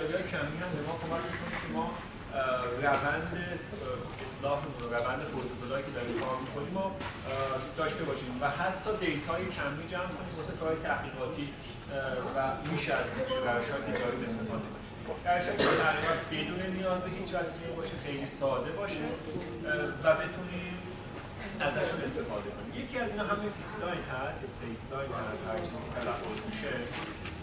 تئوری کمی هم به ما کمک می‌کنه که ما روند اصلاحمون رو، روند پروتکل‌هایی که داریم کار می‌کنیم ما داشته باشیم و حتی دیتای کمی جمع کنیم واسه کار تحقیقاتی و میشه از روش‌های که داریم استفاده کنیم. روش‌هایی که تقریبا بدون نیاز به هیچ وسیله باشه، خیلی ساده باشه و بتونیم ازشون استفاده کنیم. یکی از اینا همین فیسلاین هست، یا فیسلاین هست، هر چیزی که تلفظ میشه.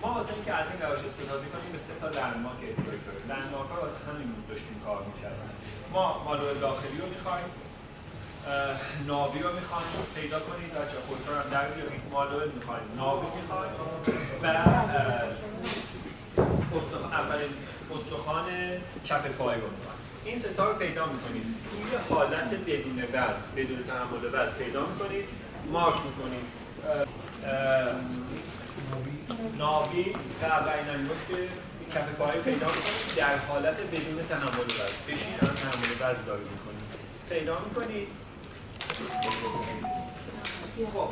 ما واسه اینکه از این روش استفاده کنیم به 3 تا لندمارک احتیاج داریم. لندمارک‌ها واسه همین داشتیم کار می‌کردیم. ما مالوئل داخلی رو می‌خوایم، ناوی رو می‌خوایم پیدا کنید، بچه‌ها خودتون هم در بیارید. مالوئل می‌خوایم، ناوی می‌خوایم و اولین استخوان کف پای رو می‌خوایم. این سه تا رو پیدا می‌کنید. توی حالت بدون وزن، بدون تحمل وزن پیدا می‌کنید، مارک می‌کنید. ناوی و اولین انگشت کف پای پیدا می‌کنید در حالت بدون تحمل وزن. بشین الان تحمل وزن دارید می‌کنید. پیدا می‌کنید. خب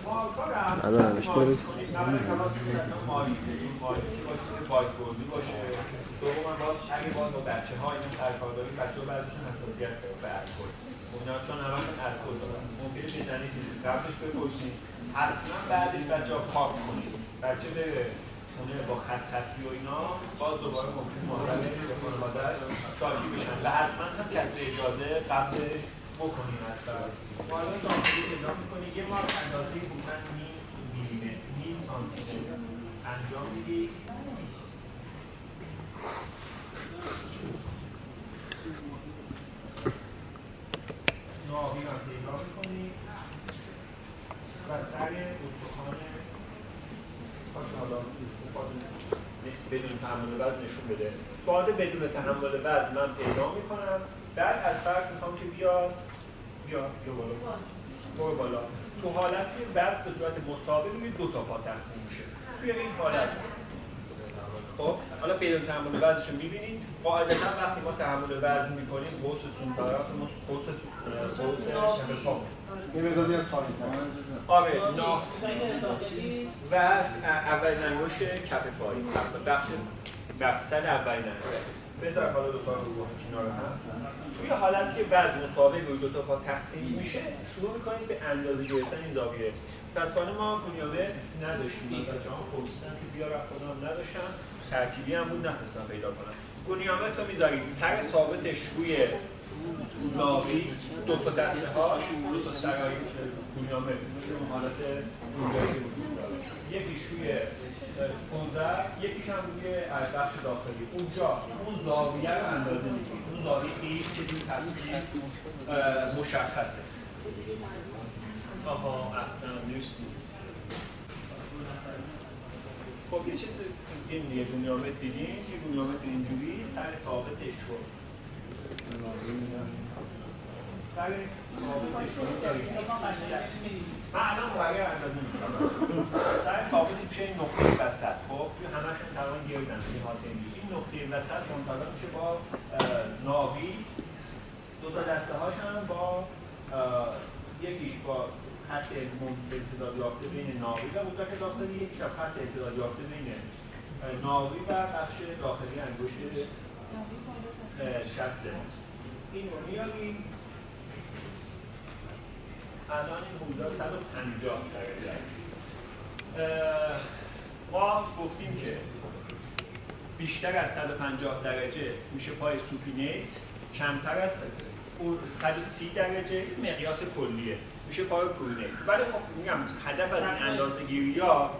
مارک‌ها رو هم مارک کنید. اولا که مارکی باشه، وایت بوردی باشه. دوما باز اگه باز با بچه‌ها اینا سرکار دارید، بچه‌ها بعضیشون حساسیت داره به الکل. اونا چون همشون الکل دارن. ممکنه بزنید چیزی قبلش بپرسید. حتما بعدش بچه‌ها پاک کنید. بچه بره خونه با خطی و اینا باز دوباره ممکنه مادرش یا خانواده‌اش داگی بشن و حتما هم کسر اجازه قبلش بکنیم از بعد. حالا داخلی پیدا می‌کنید یه مارک اندازه حدوداً نیم سانتیمتر انجام میدید. ناوی رو پیدا می‌کنید و سر استخوان حالا بدون تحمل وزن نشون بده. باد بدون تحمل وزن من پیدا می‌کنم. بعد از فرق می‌خوام که بیا بالا. تو حالت وزن به صورت مساوی روی 2 تا پا تقسیم میشه. توی این حالت خب حالا بدون تحمل وزنشو می‌بینید. قاعدتاً وقتی ما تحمل وزن می‌کنیم قوستون براتون قوس شبه پا یه مقدار میاد پایین. آره و اولین انگشت کف پایی بخش سر اولین انگشت بذار حالا دو تا رو کنار هم توی حالتی که وزن مساوی روی 2 تا پا تقسیم میشه شروع می‌کنید به اندازه گرفتن این زاویه. متأسفانه ما گونیامه نداشتیم. بچه‌ها پرسیدن که بیا رفتم نداشتم. ترتیبی هم بود نتونستم پیدا کنم. گونیامه تو می‌ذارید سر ثابتش روی ناوی 2 تا دسته هاش 2 تا سرای گونیامه حالت گونیامه وجود داره. یکیش روی پوزر، یکیش هم روی بخش داخلی. اونجا اون زاویه رو اندازه می‌گیرید. اون زاویه ای که روی تصویر مشخصه. آها احسن مرسی. خب یه چیز این دیگه گونیامه دیدین که گونیامه اینجوری سر ثابتش رو سر ثابتش رو می‌ذارید. من الان برای اندازه می‌کنم. سر ثابت میشه این نقطه وسط. خب توی همه‌شون تقریبا گردن این حالت اینجوری. این نقطه وسط منطبق میشه با ناوی. 2 تا دسته هاش هم با یکیش با خط امتداد یافته بین ناوی و بزرگ داخلی، یکیش هم خط امتداد یافته بین ناوی و بخش داخلی انگشت شسته. این رو میاریم. الان این حدودا 150 درجه است. ما گفتیم که بیشتر از 150 درجه میشه پای سوپینیت، کمتر از 130 درجه مقیاس کلیه میشه پای پرونیت. ولی خب میگم هدف از این اندازه‌گیری‌ها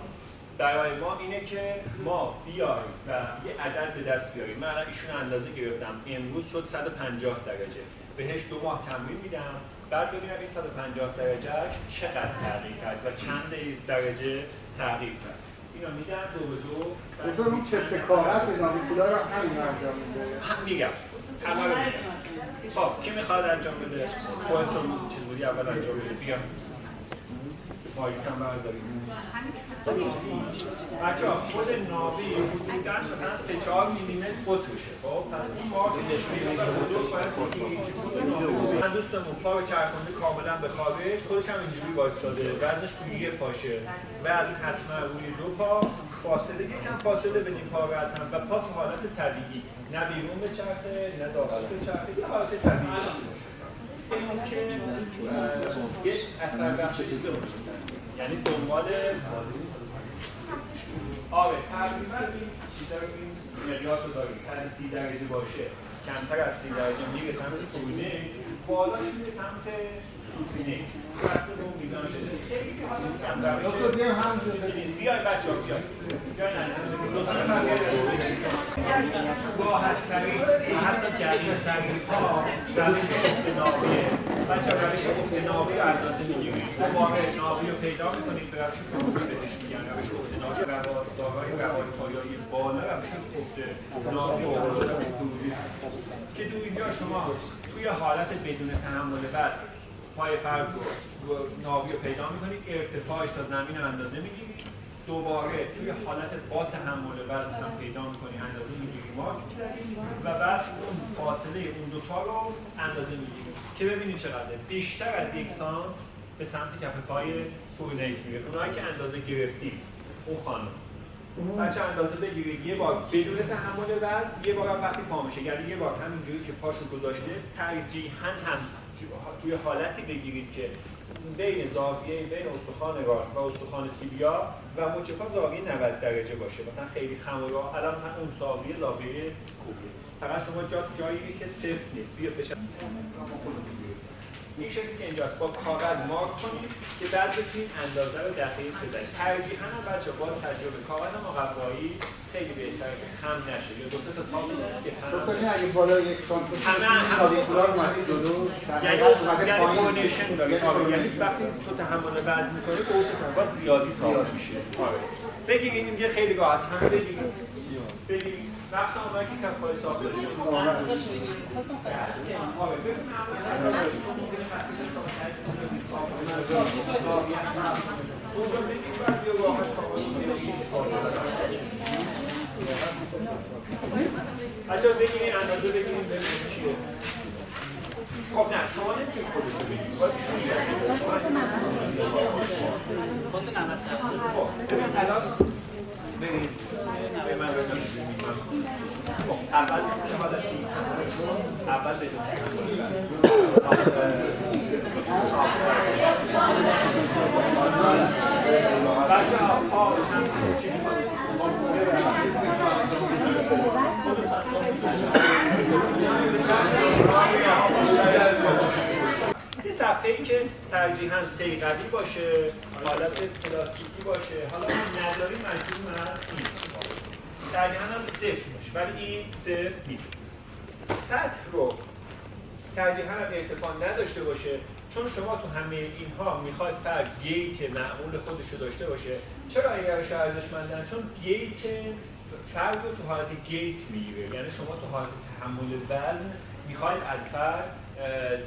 برای ما اینه که ما بیایم و یه عدد به دست بیاریم. من الان ایشون اندازه گرفتم امروز شد 150 درجه بهش 2 ماه تمرین میدم بعد ببینم این 150 درجهش چقدر تغییر کرد و چند درجه تغییر کرد. اینو میدم 2 به 2 اون چست کاغذ ناویکولا رو همین انجام میده. هم میگم همه رو خب کی میخواد انجام بده؟ تو چون چیز بودی اول انجام بده بیا مایک هم برداریم. بچه ها خود ناوی حدوداً مثلا 3-4 میلیمتر قطرشه. خب پس اون پا که نشونی رو بزرگ باید بگیریم که خود ناوی من دوستمون پا رو چرخونده کاملا به خارج، خودش هم اینجوری وایستاده، وزنش روی یه پاشه، وزن حتما روی دو پا، فاصله یکم فاصله بدیم پا رو از هم و پا تو حالت طبیعی، نه بیرون به چرخه نه داخل به چرخه، یه حالت طبیعی این که یه اثر بخش چیزی رو می‌رسن، یعنی دنبال آره تقریبا این چیزا رو این مقیاس رو داریم 130 درجه باشه کمتر از 30 درجه میره سمت پروینه، بالاش میره سمت سوپینه بسته به اون میزان شده خیلی حالا کم روشه. بیای بچه ها بیای دوستان راحت‌ترین و حتی دقیق‌ترین ها روش افت ناویه. بچه ها روش افت ناوی رو اندازه میگیرید، دوباره ناوی رو پیدا میکنید به روش پروینه بهش میگن. روش افت ناوی دارای روای پایایی بالا روش افت ناوی و روش پروینه هست که دو اینجا شما توی حالت بدون تحمل وزن پای فرد رو ناوی رو پیدا میکنید، ارتفاعش تا زمین رو اندازه میگیرید، دوباره توی حالت با تحمل وزن هم پیدا میکنید، اندازه میگیرید، مارک میزنید و بعد اون فاصله اون دوتا رو اندازه میگیرید که ببینید چقدره. بیشتر از 1 سانت به سمت کف پای پورینیت میره. اونایی که اندازه گرفتید اون خانم بچه اندازه بگیرید یه بار بدون تحمل وزن، یه بار هم وقتی پا میشه، یعنی یه بار همینجوری که پاشو گذاشته ترجیحاً هم توی حالتی بگیرید که بین زاویه بین استخوان راه و استخوان تیبیا و مچ پا زاویه 90 درجه باشه. مثلا خیلی خم و راه الان مثلا اون زاویه خوبیه. فقط شما جایی که صفر نیست بیا بشه این شکلی که اینجاست با کاغذ مارک کنید که بعد بتونید اندازه رو دقیق بزنید. ترجیحاً هم بچه با تجربه کاغذ مقوایی خیلی بهتره که خم نشه یا دو سه تا تاب بزنید که خم نشه. اگه بالا 1 سانت ناویکولا رو اومده جلو یعنی کورنیشن دارید. یعنی وقتی تو تحمل وزن می‌کنی قوس باید زیادی ثابت میشه. آره بگیرید اینجا خیلی راحت هم بگیرید وقت آنهایی که کفای ساخته شده بچه ها بگیرین اندازه بگیرین ببینید چیه. خب نه شما نمیتونید خودتون بگیرید باید ایشون الان برید به من رو اول که حالت اول بدون بچه ها پا به سمت چی یه صفحه‌ای که ترجیحاً صیقلی باشه، حالت پلاستیکی باشه، حالا نداری مجبور نیست. ترجیحاً هم صفر باشه ولی این صفر نیست. سطح رو ترجیحاً هم ارتفاع نداشته باشه چون شما تو همه اینها میخواید فرد گیت معمول خودش رو داشته باشه. چرا این روش ارزشمندن؟ چون گیت فرد رو تو حالت گیت میگیره، یعنی شما تو حالت تحمل وزن میخواید از فرد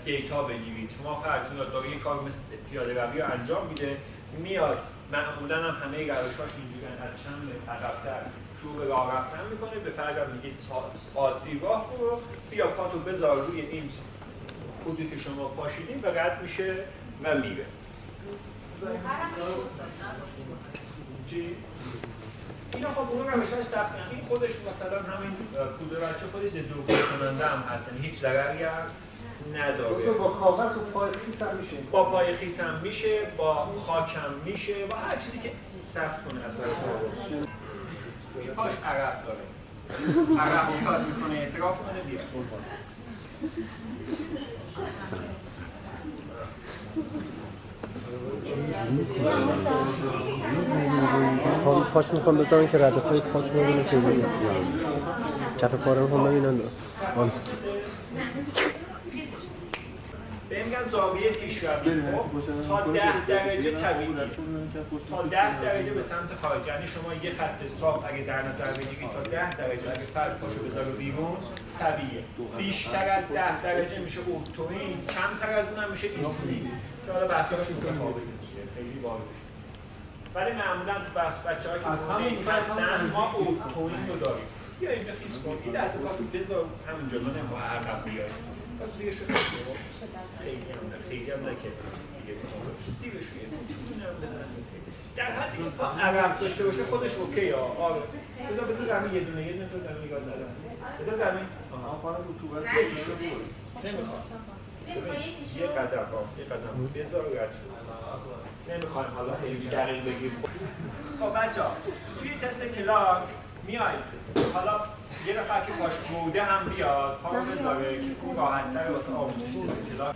دیتا بگیرید. شما فرد میاد داره یه کار مثل پیاده روی رو انجام میده، میاد معمولا هم همه روش‌هاش اینجوریه، از چند عقب‌تر شروع به راه رفتن میکنه، به فرد میگه عادی راه برو، بیا پاتو بذار روی این خودی که شما پاشیدین و رد میشه و میره. چی؟ اینا خب اون روش‌های سخت این خودش مثلا همین پودر بچه خودش دورگیر کننده هم هست، یعنی هیچ ضرری هم نداره. با کاغذ و پای خیس هم میشه. با پای خیس هم میشه، با خاک هم میشه، با هر چیزی که سخت کنه اثر کارش. پاش عرق داره. عرق زیاد میکنه، اعتراف کنه بیاد. پاش میخوام بذارم که رد پای پاش ببینه که ببینه چپ پا رو هم ببینن. به میگن زاویه پیشروی تا 10 درجه طبیعی، تا 10 درجه به سمت خارج، یعنی شما یه خط صاف اگه در نظر بگیرید تا 10 درجه اگه فرد پاشو بذاره بیرون طبیعیه. بیشتر از 10 درجه میشه اورتوئین، کمتر از اونم میشه اینتوئین که حالا بحثاش رو خیلی بالا. ولی معمولا تو بچه‌ها که فونیت هستن ما اوتوین رو داریم. بیا اینجا خیس کن، این دست پاتو بذار همینجا، من نمیخوام عقب بیای. بعد زیرش رو خیلی هم نه که دیگه زیرش رو چون هم بزن. در حدی که پا عقب داشته باشه خودش اوکی ها. آره. بذار زمین یه دونه تو زمین نگاه ندارم. بذار زمین. آها پارا رطوبت یکیشو بود. نمیخوام. یه قدم بذار رد شد. نمیخوایم حالا خیلی دقیق بگیم. خب بچه‌ها توی تست کلاک میاید حالا یه نفر که پاش موده هم بیاد پا رو بذاره که اون راحت‌تر واسه آموزش تست کلاک.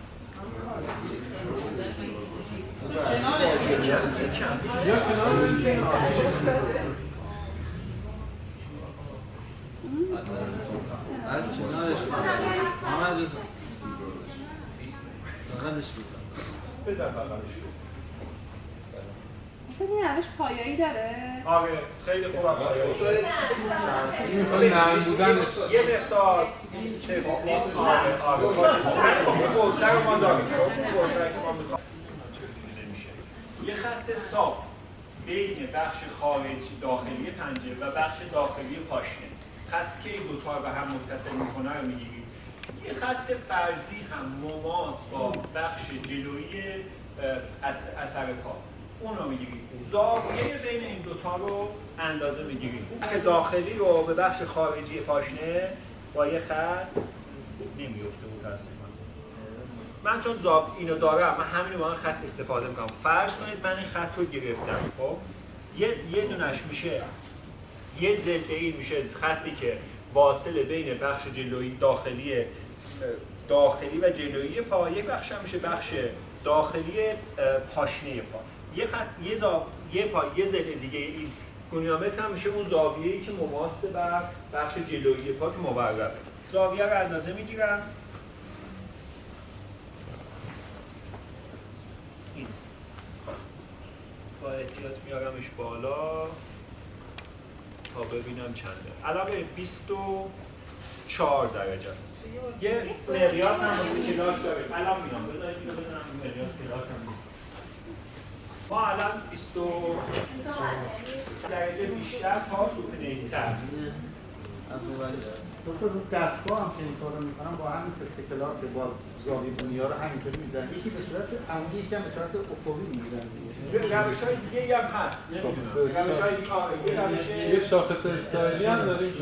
یا کنار بزن بغلش. مثلا این روش پایایی داره؟ آره خیلی خوب هم پایایی. این میخواد نرم بودنش یه مقدار سفت نیست. آره بوسه رو ما داریم. بوسه که ما میخوام یه خط صاف بین بخش خارجی داخلی پنجره و بخش داخلی پاشنه، خطی که این دوتا رو به هم متصل میکنه رو میگیرید. یه خط فرضی هم مماس با بخش جلویی اثر پا اون رو میگیرید. زاویه بین این دوتا رو اندازه میگیرید. بخش داخلی رو به بخش خارجی پاشنه با یه خط نمیفته متاسفانه. من چون اینو دارم من همینو با من خط استفاده میکنم. فرض کنید من این خط رو گرفتم. خب یه دونش میشه یه ضلع این میشه خطی که واصل بین بخش جلویی داخلی و جلویی پا، یک بخش هم میشه بخش داخلی پاشنه پا. یه خط یه ضلع دیگه این گونیامتر هم میشه اون زاویه‌ای که مماس بر بخش جلویی پا که موربه. زاویه رو اندازه میگیرم. این با احتیاط میارمش بالا تا ببینم چنده. الان 24 درجه است. یه مقیاس هم واسه کلاک داریم. الان میام بذارید اینو بزنم رو مقیاس کلاک هم. ما الان 22 درجه بیشتر تا سوپرنیتر. دکتر رو دستگاه هم که این کارو میکنم با همین تست کلاک که با زاویه بونیا رو همینطوری میزنن، یکی به صورت عمودی یکی هم به صورت افقی میزنن. روش‌های دیگه‌ای هم هست. روش‌های دیگه یه شاخص استایلی هم داریم.